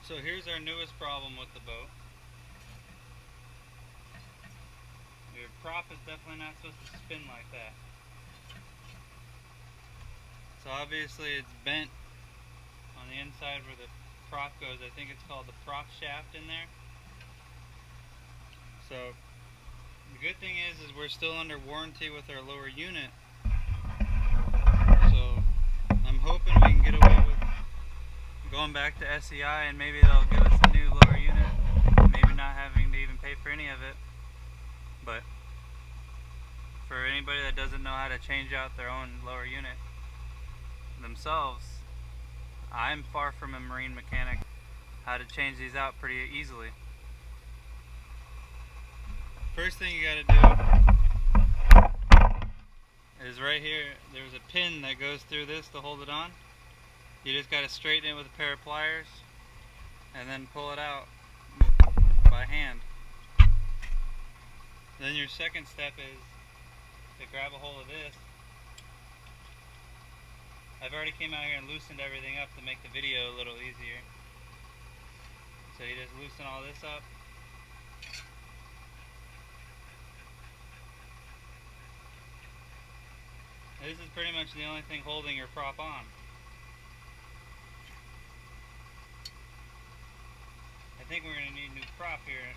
So here's our newest problem with the boat. Your prop is definitely not supposed to spin like that. So obviously it's bent on the inside where the prop goes. I think it's called the prop shaft in there. So the good thing is we're still under warranty with our lower unit. So I'm hoping we can get away with going back to SEI and maybe they'll give us a new lower unit. Maybe not having to even pay for any of it. But for anybody that doesn't know how to change out their own lower unit themselves, I'm far from a marine mechanic. How to change these out pretty easily. First thing you gotta do is right here, there's a pin that goes through this to hold it on. You just gotta straighten it with a pair of pliers and then pull it out by hand. Then your second step is to grab a hold of this. I've already came out here and loosened everything up to make the video a little easier. So you just loosen all this up. This is pretty much the only thing holding your prop on. I think we're going to need a new prop here.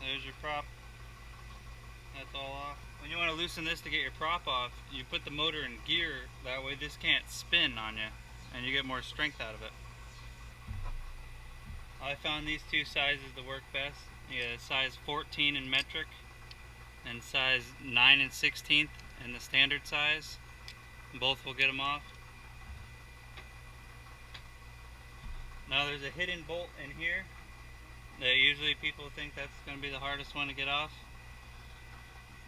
There's your prop. That's all off. When you want to loosen this to get your prop off, you put the motor in gear. That way this can't spin on you and you get more strength out of it. I found these two sizes to work best. You get a size 14 in metric and size 9 1/16 in the standard size. Both will get them off. Now there's a hidden bolt in here that usually people think that's going to be the hardest one to get off.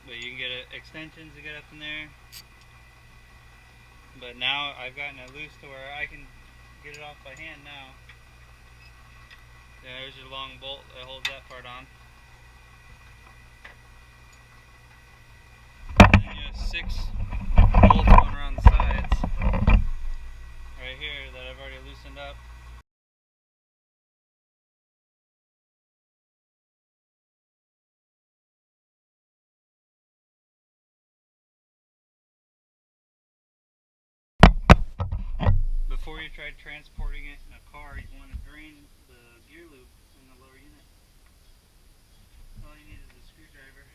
But you can get extensions to get up in there. But now I've gotten it loose to where I can get it off by hand now. There's your long bolt that holds that part on. And then you have 6 bolts going around the sides right here that I've already loosened up. Before you try transporting it in a car, you want to drain the gear loop in the lower unit. All you need is a screwdriver.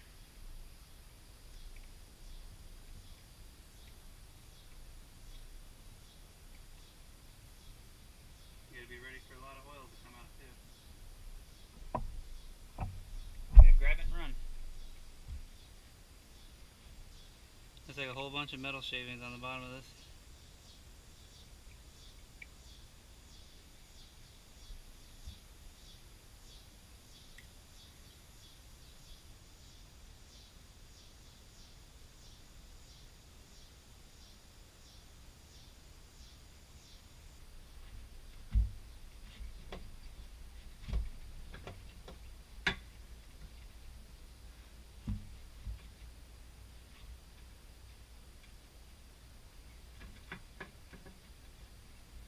You gotta be ready for a lot of oil to come out too. Okay, grab it and run. There's like a whole bunch of metal shavings on the bottom of this.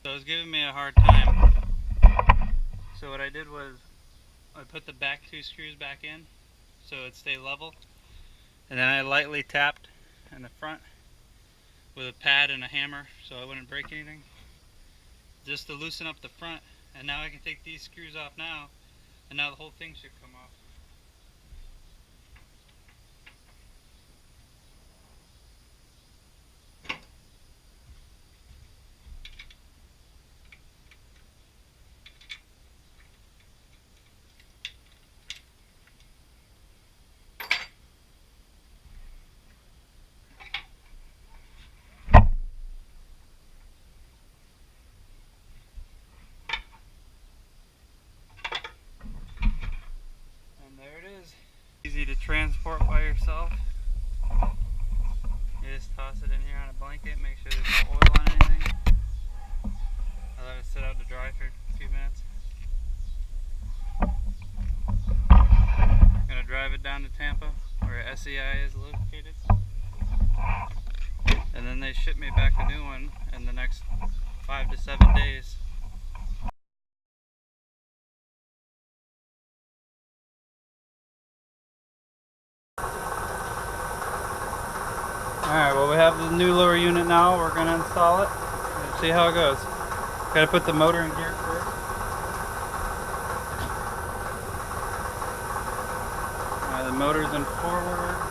So it was giving me a hard time. So what I did was I put the back 2 screws back in so it stayed level, and then I lightly tapped in the front with a pad and a hammer so I wouldn't break anything, just to loosen up the front. And now I can take these screws off now, and now the whole thing should come off. Easy to transport by yourself. You just toss it in here on a blanket, make sure there's no oil on anything. I let it sit out to dry for a few minutes. Gonna drive it down to Tampa, where SEI is located. And then they ship me back a new one in the next 5 to 7 days. See how it goes. Gotta put the motor in gear first. The motor's in forward.